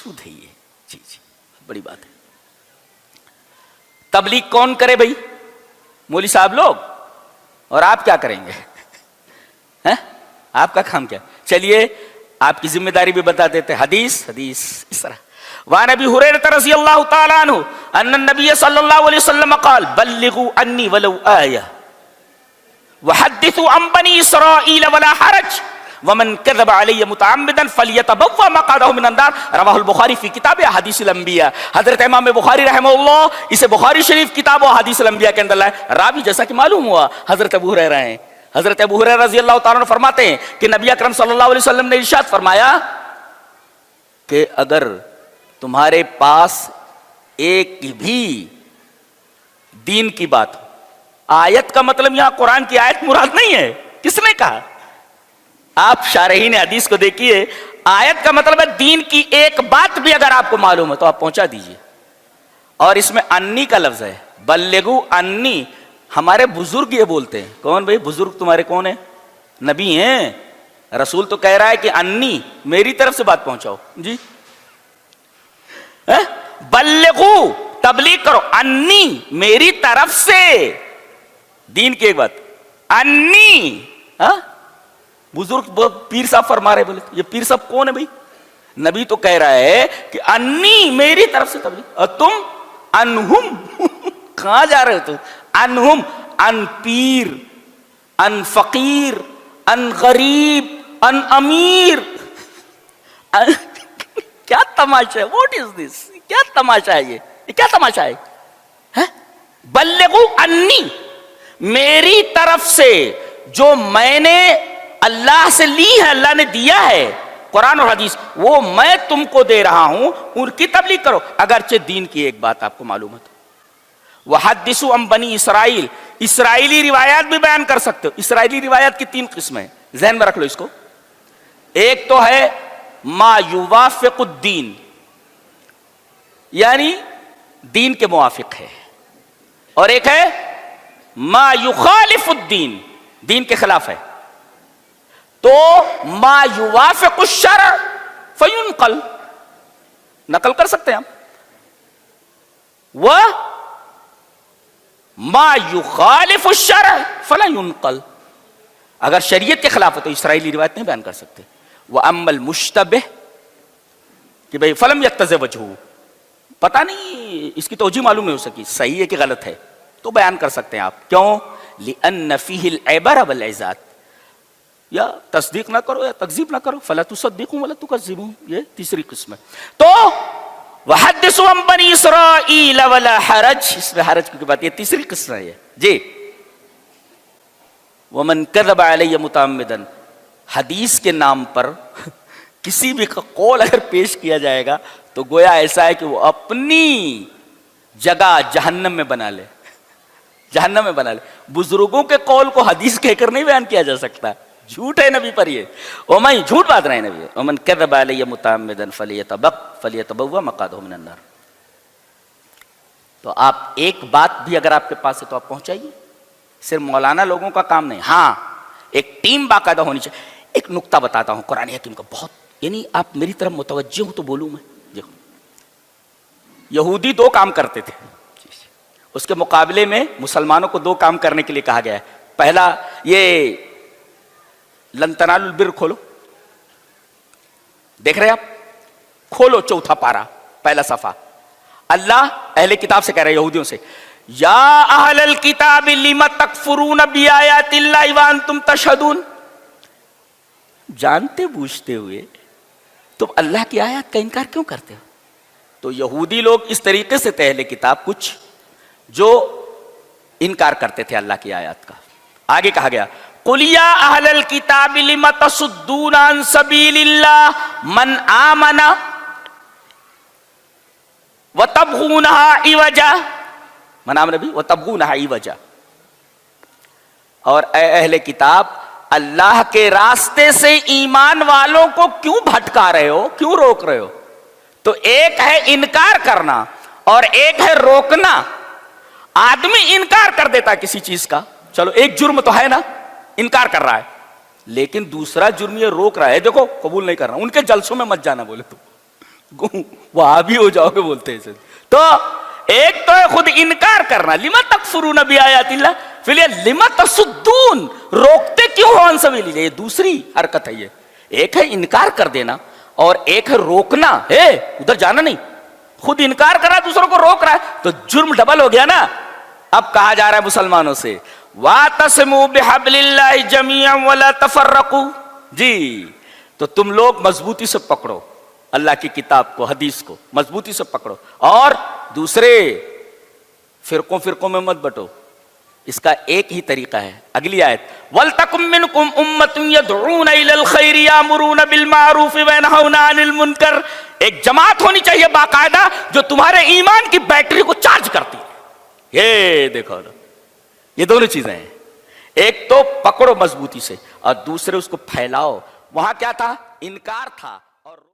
سود ہے یہ. جی جی بڑی بات ہے. تبلیغ کون کرے بھائی؟ مولوی صاحب لوگ. اور آپ کیا کریں گے؟ آپ کا کام کیا؟ چلیے آپ کی ذمہ داری بھی بتا دیتے. حدیث اس طرح وعن ابی ہریرہ رضی اللہ تعالی عنہ ان النبی صلی اللہ علیہ وسلم قال بلغوا انی ولو آیہ وحدثوا عن بنی اسرائیل ولا حرج ومن كذب علی متعمدا فلیتبوأ مقعدہ من النار. رواہ البخاری فی کتاب احادیث الانبیاء. حضرت امام بخاری رحمہ اللہ اسے بخاری شریف کتاب و احادیث الانبیاء کے اندر لائے. راوی جیسا کہ معلوم ہوا حضرت ابو ہریرہ ہیں. حضرت ابو ہریرہ رضی اللہ تعالیٰ عنہ فرماتے ہیں کہ نبی اکرم صلی اللہ علیہ وسلم نے ارشاد فرمایا کہ اگر تمہارے پاس ایک بھی دین کی بات ہو. آیت کا مطلب یہاں قرآن کی آیت مراد نہیں ہے. کس نے کہا؟ آپ شارحین حدیث کو دیکھیے. آیت کا مطلب ہے دین کی ایک بات بھی اگر آپ کو معلوم ہے تو آپ پہنچا دیجئے. اور اس میں انی کا لفظ ہے. بلغوا انی. ہمارے بزرگ یہ بولتے ہیں. کون بھائی بزرگ تمہارے کون ہیں؟ نبی ہیں. رسول تو کہہ رہا ہے کہ انی میری طرف سے بات پہنچاؤ. جی بلغوا تبلیغ کرو. انی میری طرف سے دین کی ایک بات. انی بزرگ پیر صاحب فرما رہے. بولے یہ پیر صاحب کون ہے بھائی؟ نبی تو کہہ رہا ہے کہ انی میری طرف سے تبلیغ. اور تم انہم کہاں جا رہے ہو؟ تو انہم ان پیر ان فقیر ان غریب ان امیر. کیا تماشا ہے؟ واٹ از دس؟ کیا تماشا ہے یہ کیا تماشا ہے؟ بلغوا انی میری طرف سے جو میں نے اللہ سے لی ہے, اللہ نے دیا ہے قرآن اور حدیث, وہ میں تم کو دے رہا ہوں, ان کی تبلیغ کرو اگرچہ دین کی ایک بات آپ کو معلوم ہے تو. وحدثوا عن بنی اسرائیل, اسرائیلی روایات بھی بیان کر سکتے ہو. اسرائیلی روایات کی 3 قسمیں, ذہن میں رکھ لو اس کو. ایک تو ہے ما یوافق الدین, یعنی دین کے موافق ہے, اور ایک ہے ما یخالف الدین, دین کے خلاف ہے. تو ما یوافق الشرع فینقل, نقل کر سکتے ہیں ہم. وہ ما یخالف الشرع فلا ينقل, اگر شریعت کے خلاف ہے تو اسرائیلی روایت نہیں بیان کر سکتے. وَأَمَّا الْمُشْتَبِهِ کہ بھئی فَلَمْ يَتَّزِ وَجْهُ, پتہ نہیں اس کی توجیہ معلوم نہیں ہو سکی صحیح ہے کہ غلط ہے, تو بیان کر سکتے ہیں آپ. کیوں؟ لِأَنَّ فِيهِ الْعِبَرَ وَالْعِزَاتِ, یا تصدیق نہ کرو یا تکذیب نہ کرو, فَلَا تُصَدِّقُوا وَلَا تُكَذِّبُوا, یہ تیسری قسم ہے. تو وَحَدِّثُوا عَن بَنِي إِسْرَائِيلَ وَلَا حَرَجْ, اس میں حرج کی بات, یہ تیسری قسم ہے. جی وَمَنْ كَذَبَ عَلَيَّ مُتَعَمِّدًا, حدیث کے نام پر کسی بھی قول اگر پیش کیا جائے گا تو گویا ایسا ہے کہ وہ اپنی جگہ جہنم میں بنا لے, جہنم میں بنا لے. بزرگوں کے قول کو حدیث کہہ کر نہیں بیان کیا جا سکتا, جھوٹ ہے نبی پر یہ. وَمَن جھوٹ بات رہے نبی, وَمَنْ كَذَبَ عَلَيَّ مُتَعَمِّدًا فَلْيَتَبَوَّأْ مَقْعَدَهُ مِنَ النَّارِ. تو آپ ایک بات بھی اگر آپ کے پاس ہے تو آپ پہنچائیے, صرف مولانا لوگوں کا کام نہیں. ہاں ایک ٹیم باقاعدہ ہونی چاہیے. ایک نقطہ بتاتا ہوں قرآن حکیم کا, بہت, یعنی آپ میری طرف متوجہ ہوں تو بولوں میں. دیکھو یہودی 2 کام کرتے تھے, اس کے مقابلے میں مسلمانوں کو 2 کام کرنے کے لیے کہا گیا ہے. پہلا یہ لن تنالوا البر کھولو, دیکھ رہے آپ, کھولو 4تھا پارا پہلا صفحہ. اللہ اہل کتاب سے کہہ رہے ہیں یہودیوں سے, یا اہل الکتاب لم تکفرون بآیات اللہ وانتم تشہدون, جانتے بوجھتے ہوئے تم اللہ کی آیات کا انکار کیوں کرتے ہو. تو یہودی لوگ اس طریقے سے تھے اہل کتاب کچھ جو انکار کرتے تھے اللہ کی آیات کا. آگے کہا گیا قل یا اہل الکتاب لم تصدون عن سبیل اللہ من آمن وتبغونها عوجا, من آمن بھی وتبغونها عوجا, اور اے اہل کتاب اللہ کے راستے سے ایمان والوں کو کیوں بھٹکا رہے ہو, کیوں روک رہے ہو. تو ایک ہے انکار کرنا اور ایک ہے روکنا. آدمی انکار کر دیتا کسی چیز کا, چلو ایک جرم تو ہے نا, انکار کر رہا ہے, لیکن دوسرا جرم یہ روک رہا ہے, دیکھو قبول نہیں کر رہا, ان کے جلسوں میں مت جانا بولے تو وہاں بھی ہو جاؤ گے بولتے ہیں. تو ایک تو ہے خود انکار کرنا, لما تکفرون بآیات اللہ, پھر یہ لما تصدون, روکتے کیوں ہو ان سبیل اللہ, یہ دوسری حرکت ہے. یہ ایک ہے انکار کر دینا اور ایک ہے روکنا, ہے ادھر جانا نہیں. خود انکار کر رہا ہے, دوسروں کو روک رہا ہے, تو جرم ڈبل ہو گیا نا. اب کہا جا رہا ہے مسلمانوں سے وَاعْتَصِمُوا بِحَبْلِ اللَّهِ جَمِيعًا وَلَا تَفَرَّقُوا, جی تو تم لوگ مضبوطی سے پکڑو اللہ کی کتاب کو, حدیث کو مضبوطی سے پکڑو, اور دوسرے فرقوں میں مت بٹو. اس کا ایک ہی طریقہ ہے. اگلی آیت وَلْتَكُن مِّنْكُمْ أُمَّةٌ يَدْعُونَ إِلَى الْخَيْرِ يَأْمُرُونَ بِالْمَعْرُوفِ وَيَنْهَوْنَ عَنِ الْمُنكَرِ, ایک جماعت ہونی چاہیے باقاعدہ جو تمہارے ایمان کی بیٹری کو چارج کرتی ہے. یہ دیکھو یہ دونوں چیزیں ہیں, ایک تو پکڑو مضبوطی سے اور دوسرے اس کو پھیلاؤ. وہاں کیا تھا؟ انکار تھا.